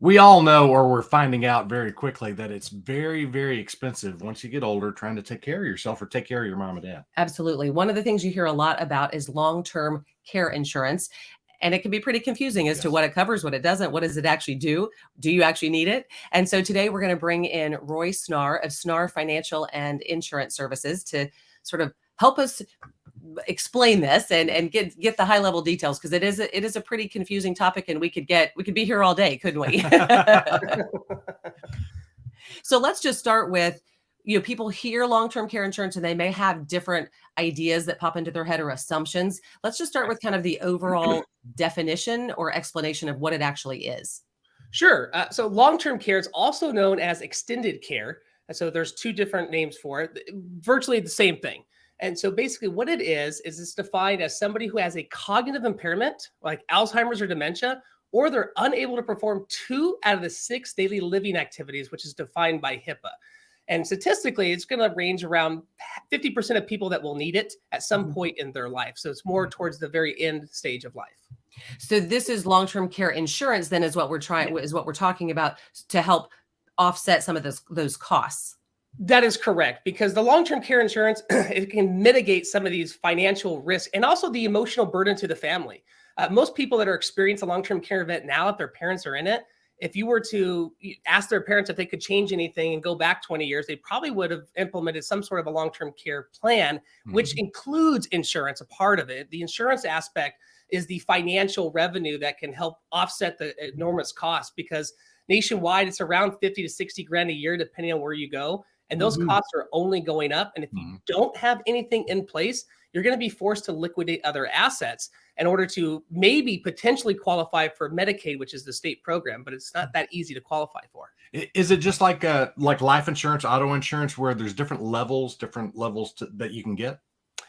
we all know, or we're finding out very quickly, that it's very, very expensive once you get older trying to take care of yourself or take care of your mom and dad. Absolutely. One of the things you hear a lot about is long-term care insurance. And it can be pretty confusing as to Yes. what it covers, what it doesn't, what does it actually do? Do you actually need it? And so today we're going to bring in Roy Snarr of Snarr Financial and Insurance Services to sort of help us explain this and get the high level details, because it is a pretty confusing topic, and we could be here all day, couldn't we? So let's just start with, people hear long-term care insurance and they may have different ideas that pop into their head or assumptions. Let's just start with kind of the overall definition or explanation of what it actually is. Sure. So long-term care is also known as extended care. And so there's two different names for it, virtually the same thing. And so basically what it is it's defined as somebody who has a cognitive impairment like Alzheimer's or dementia, or they're unable to perform 2 out of the 6 daily living activities, which is defined by HIPAA. And statistically, it's going to range around 50% of people that will need it at some point in their life. So it's more towards the very end stage of life. So this is long-term care insurance then, is what we're talking about, to help offset some of those costs. That is correct, because the long-term care insurance, it can mitigate some of these financial risks and also the emotional burden to the family. Most people that are experiencing a long-term care event now, if their parents are in it, if you were to ask their parents if they could change anything and go back 20 years, they probably would have implemented some sort of a long-term care plan, which includes insurance, a part of it. The insurance aspect is the financial revenue that can help offset the enormous costs, because nationwide, it's around 50 to 60 grand a year, depending on where you go. And those costs are only going up. And if you don't have anything in place, you're going to be forced to liquidate other assets in order to maybe potentially qualify for Medicaid, which is the state program, but it's not that easy to qualify for. Is it just like life insurance, auto insurance, where there's different levels that you can get?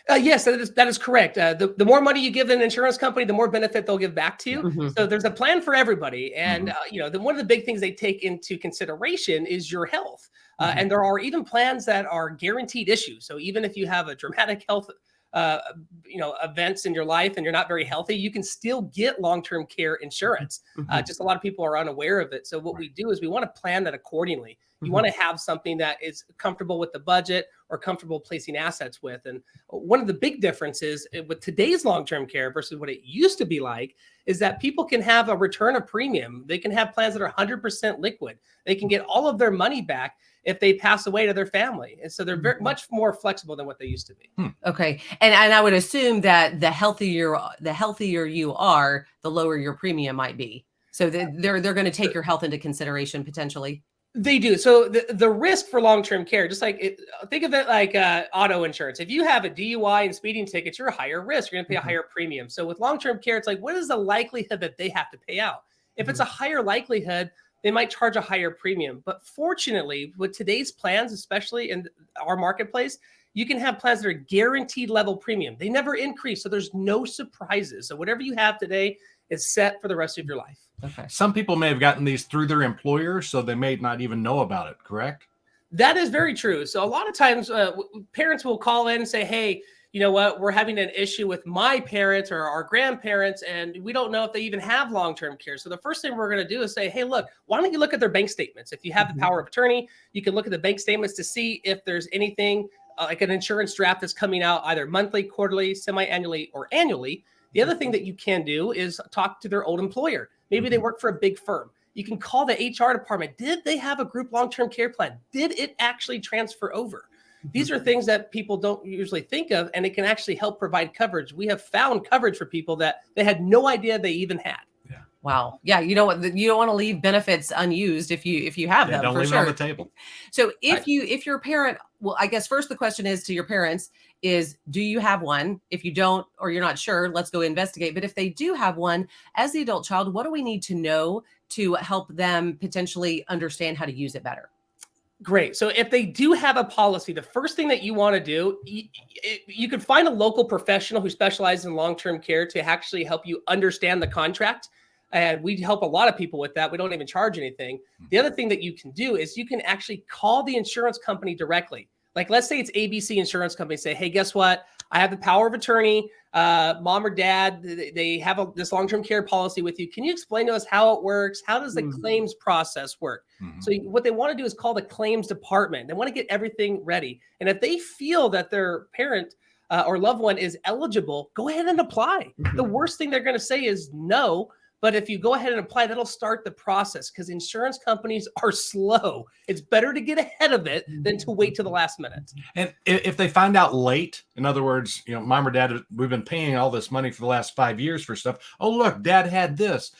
Yes, that is correct. The more money you give an insurance company, the more benefit they'll give back to you. So there's a plan for everybody. And, one of the big things they take into consideration is your health. And there are even plans that are guaranteed issues. So even if you have a dramatic health events in your life and you're not very healthy, you can still get long-term care insurance. Just a lot of people are unaware of it. So what we do is we want to plan that accordingly. You want to have something that is comfortable with the budget or comfortable placing assets with. And one of the big differences with today's long-term care versus what it used to be like is that people can have a return of premium. They can have plans that are 100% liquid. They can get all of their money back if they pass away to their family. And so they're very much more flexible than what they used to be. Okay. And I would assume that the healthier you are, the lower your premium might be. So they're going to take your health into consideration potentially. They do. So the risk for long-term care, just like think of it like auto insurance. If you have a DUI and speeding tickets, you're a higher risk. You're going to pay a higher premium. So with long-term care, it's like, what is the likelihood that they have to pay out? If it's a higher likelihood, they might charge a higher premium. But fortunately, with today's plans, especially in our marketplace, you can have plans that are guaranteed level premium. They never increase. So there's no surprises. So whatever you have today is set for the rest of your life. Okay. Some people may have gotten these through their employer, so they may not even know about it, correct? That is very true. So a lot of times parents will call in and say, hey, you know what, we're having an issue with my parents or our grandparents, and we don't know if they even have long-term care. So the first thing we're going to do is say, hey, look, why don't you look at their bank statements? If you have the power of attorney, you can look at the bank statements to see if there's anything like an insurance draft that's coming out either monthly, quarterly, semi-annually, or annually. The other thing that you can do is talk to their old employer. Maybe they work for a big firm. You can call the HR department. Did they have a group long-term care plan? Did it actually transfer over? These are things that people don't usually think of, and it can actually help provide coverage. We have found coverage for people that they had no idea they even had. Yeah. Wow. Yeah. You don't want to leave benefits unused if you have them. Don't for leave sure. it on the table. So if your parent, well, I guess first the question is to your parents is, do you have one? If you don't, or you're not sure, let's go investigate. But if they do have one, as the adult child, what do we need to know to help them potentially understand how to use it better? Great. So if they do have a policy, the first thing that you want to do, you can find a local professional who specializes in long-term care to actually help you understand the contract. And we help a lot of people with that. We don't even charge anything. The other thing that you can do is you can actually call the insurance company directly. Like, let's say it's ABC Insurance Company, say, hey, guess what? I have the power of attorney. Mom or dad, they have this long-term care policy with you. Can you explain to us how it works? How does the claims process work? So what they want to do is call the claims department. They want to get everything ready. And if they feel that their parent or loved one is eligible, go ahead and apply. The worst thing they're going to say is no. But if you go ahead and apply, that'll start the process, because insurance companies are slow. It's better to get ahead of it than to wait to the last minute. And if they find out late, in other words, mom or dad, we've been paying all this money for the last 5 years for stuff. Oh, look, dad had this.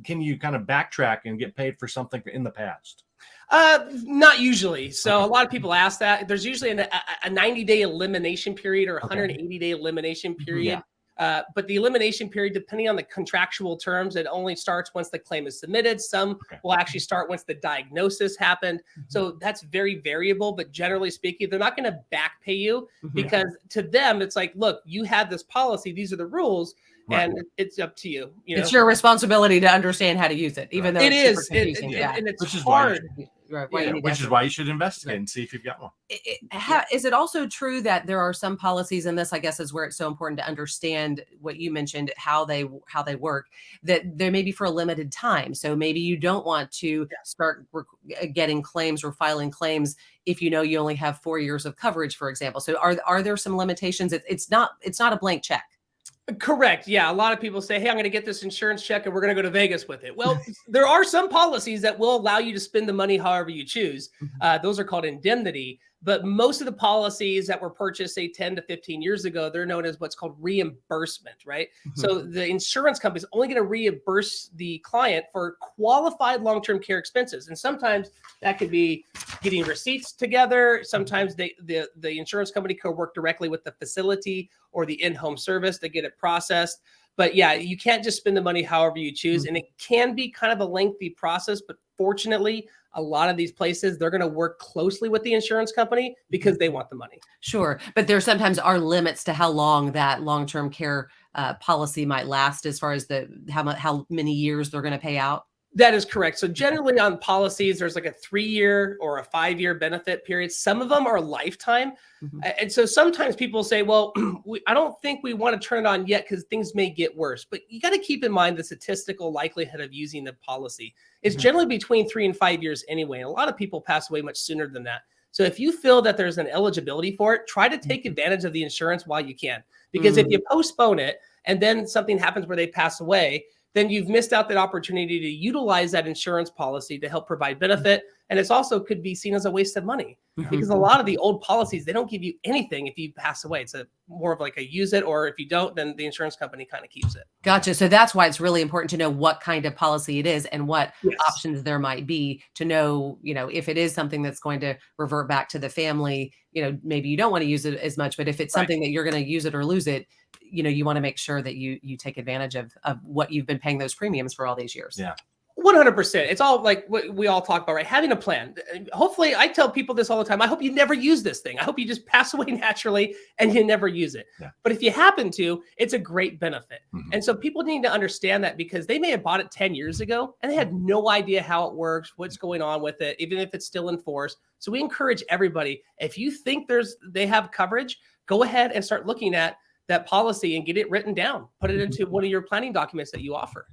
Can you kind of backtrack and get paid for something in the past? Not usually. So a lot of people ask that. There's usually a 90-day elimination period or 180-day elimination period. But the elimination period, depending on the contractual terms, it only starts once the claim is submitted. Some will actually start once the diagnosis happened. So that's very variable, but generally speaking, they're not going to back pay you, because to them, it's like, look, you had this policy. These are the rules. And it's up to you. It's your responsibility to understand how to use it, even though it it's is. and it's hard. Which is why you should investigate and see if you've got one. Is it also true that there are some policies, and this, I guess, is where it's so important to understand what you mentioned, how they work, that they're maybe for a limited time. So maybe you don't want to start getting claims or filing claims if you only have 4 years of coverage, for example. So are there some limitations? It's not a blank check. Correct. Yeah. A lot of people say, hey, I'm going to get this insurance check and we're going to go to Vegas with it. Well, there are some policies that will allow you to spend the money however you choose. Those are called indemnity. But most of the policies that were purchased, say 10 to 15 years ago, they're known as what's called reimbursement, right? So the insurance company is only going to reimburse the client for qualified long-term care expenses. And sometimes that could be getting receipts together. Sometimes the insurance company could work directly with the facility or the in-home service to get it processed. But yeah, you can't just spend the money however you choose. And it can be kind of a lengthy process, but fortunately, a lot of these places, they're going to work closely with the insurance company because they want the money. Sure. But there sometimes are limits to how long that long-term care policy might last, as far as how many years they're going to pay out. That is correct. So generally on policies, there's like a 3-year or a 5-year benefit period. Some of them are lifetime. And so sometimes people say, well, I don't think we want to turn it on yet because things may get worse. But you got to keep in mind the statistical likelihood of using the policy. It's generally between 3 and 5 years anyway. And a lot of people pass away much sooner than that. So if you feel that there's an eligibility for it, try to take advantage of the insurance while you can. Because if you postpone it and then something happens where they pass away, then you've missed out that opportunity to utilize that insurance policy to help provide benefit. And it's also could be seen as a waste of money, because a lot of the old policies, they don't give you anything if you pass away. It's more of like a use it, or if you don't, then the insurance company kind of keeps it. Gotcha. So that's why it's really important to know what kind of policy it is and what options there might be to know, if it is something that's going to revert back to the family, maybe you don't want to use it as much, but if it's something that you're going to use it or lose it, you want to make sure that you take advantage of what you've been paying those premiums for all these years. Yeah. 100%. It's all like what we all talk about, right? Having a plan. Hopefully, I tell people this all the time. I hope you never use this thing. I hope you just pass away naturally and you never use it. Yeah. But if you happen to, it's a great benefit. And so people need to understand that, because they may have bought it 10 years ago and they had no idea how it works, what's going on with it, even if it's still in force. So we encourage everybody, if you think they have coverage, go ahead and start looking at that policy and get it written down. Put it into one of your planning documents that you offer.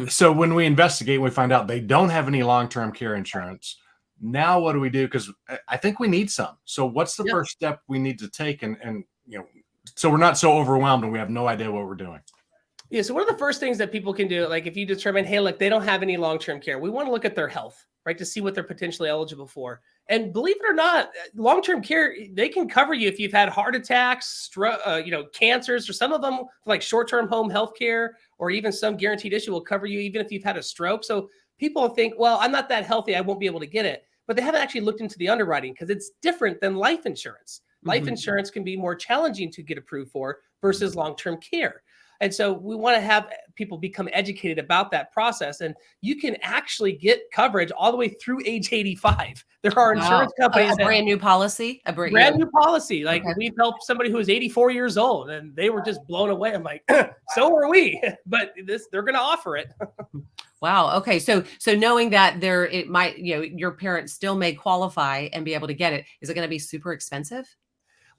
So when we investigate, we find out they don't have any long-term care insurance. Now what do we do? Because I think we need some. So what's the first step we need to take? And so we're not so overwhelmed and we have no idea what we're doing. Yeah. So one of the first things that people can do, like if you determine, hey, look, they don't have any long-term care, we want to look at their health, right, to see what they're potentially eligible for. And believe it or not, long-term care, they can cover you if you've had heart attacks, cancers, or some of them like short-term home health care, or even some guaranteed issue will cover you even if you've had a stroke. So people think, well, I'm not that healthy, I won't be able to get it. But they haven't actually looked into the underwriting, because it's different than life insurance. Life insurance can be more challenging to get approved for versus long-term care. And so we want to have people become educated about that process. And you can actually get coverage all the way through age 85. There are insurance companies. A brand new policy? A brand new policy. Like we've helped somebody who was 84 years old and they were just blown away. I'm like, so are we. But they're going to offer it. Wow. Okay. So knowing that it might, your parents still may qualify and be able to get it, is it going to be super expensive?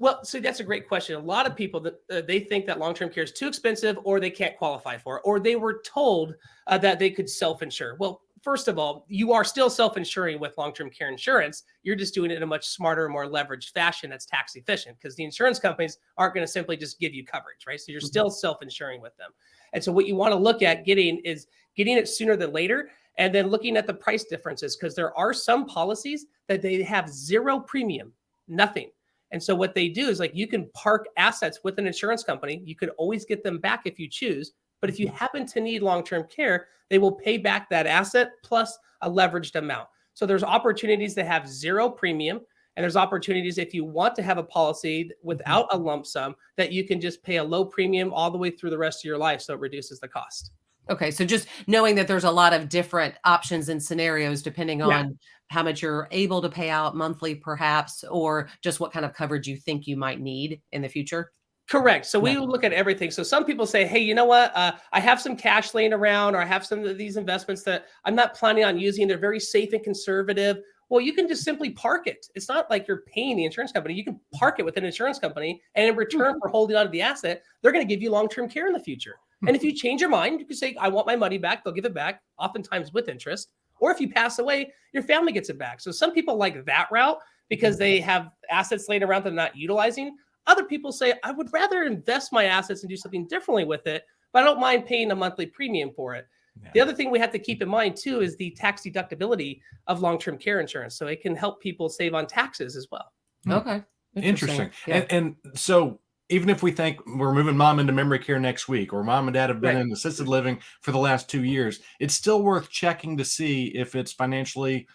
Well, so that's a great question. A lot of people that they think that long-term care is too expensive, or they can't qualify for it, or they were told that they could self-insure. Well, first of all, you are still self-insuring with long-term care insurance. You're just doing it in a much smarter, more leveraged fashion that's tax efficient, because the insurance companies aren't going to simply just give you coverage, right? So you're still self-insuring with them. And so what you want to look at getting it sooner than later, and then looking at the price differences, because there are some policies that they have zero premium, nothing. And so what they do is, like, you can park assets with an insurance company. You could always get them back if you choose. But if you happen to need long-term care, they will pay back that asset plus a leveraged amount. So there's opportunities that have zero premium. And there's opportunities, if you want to have a policy without a lump sum, that you can just pay a low premium all the way through the rest of your life. So it reduces the cost. Okay, so just knowing that there's a lot of different options and scenarios depending on how much you're able to pay out monthly, perhaps, or just what kind of coverage you think you might need in the future. Correct. So we look at everything. So some people say, hey, you know what? I have some cash laying around, or I have some of these investments that I'm not planning on using. They're very safe and conservative. Well, you can just simply park it. It's not like you're paying the insurance company. You can park it with an insurance company, and in return for holding on to the asset, they're going to give you long-term care in the future. And if you change your mind, you can say, I want my money back. They'll give it back, oftentimes with interest. Or if you pass away, your family gets it back. So some people like that route because they have assets laying around they're not utilizing. Other people say, I would rather invest my assets and do something differently with it, but I don't mind paying a monthly premium for it. Yeah. The other thing we have to keep in mind, too, is the tax deductibility of long-term care insurance. So it can help people save on taxes as well. Okay. Interesting. Yeah. And so even if we think we're moving mom into memory care next week, or mom and dad have been in assisted living for the last 2 years, it's still worth checking to see if it's financially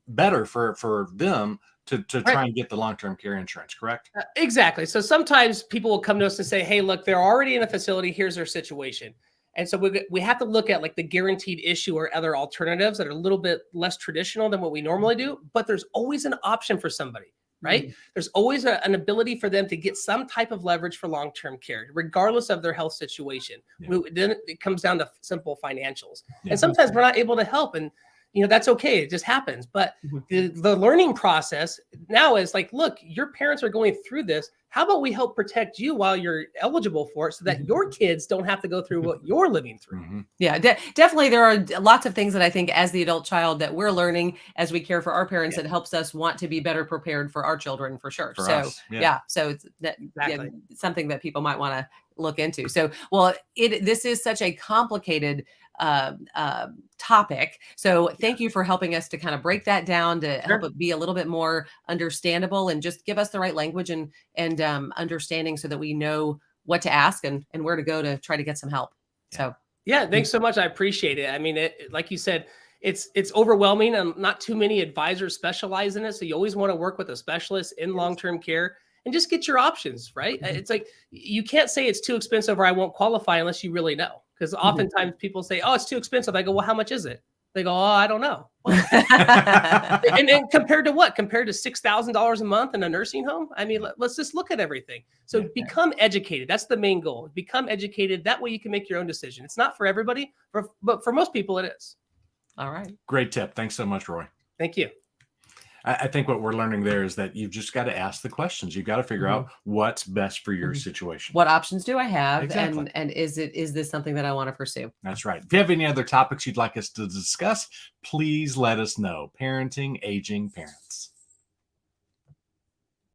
better for them to try and get the long-term care insurance, correct? Exactly. So sometimes people will come to us and say, hey, look, they're already in a facility. Here's their situation. And so we have to look at, like, the guaranteed issue or other alternatives that are a little bit less traditional than what we normally do. But there's always an option for somebody. Right? There's always an ability for them to get some type of leverage for long-term care, regardless of their health situation. Then it comes down to simple financials. And sometimes we're not able to help, and that's okay. It just happens. But the learning process now is like, look, your parents are going through this. How about we help protect you while you're eligible for it, so that your kids don't have to go through what you're living through? Yeah, definitely. There are lots of things that I think, as the adult child, that we're learning as we care for our parents, that helps us want to be better prepared for our children, for sure. For us. So it's something that people might want to look into. So, well, this is such a complicated topic. So thank you for helping us to kind of break that down, to help it be a little bit more understandable, and just give us the right language and understanding, so that we know what to ask and where to go to try to get some help. So thanks so much. I appreciate it. I mean, like you said, it's overwhelming, and not too many advisors specialize in it. So you always want to work with a specialist in long-term care and just get your options, right? It's like, you can't say it's too expensive or I won't qualify unless you really know. Because oftentimes people say, oh, it's too expensive. I go, well, how much is it? They go, oh, I don't know. and compared to what? Compared to $6,000 a month in a nursing home? I mean, let's just look at everything. So become educated. That's the main goal. Become educated. That way you can make your own decision. It's not for everybody, but for most people it is. All right. Great tip. Thanks so much, Roy. Thank you. I think what we're learning there is that you've just got to ask the questions. You've got to figure out what's best for your situation. What options do I have? Exactly. And is this something that I want to pursue? That's right. If you have any other topics you'd like us to discuss, please let us know. Parenting aging parents.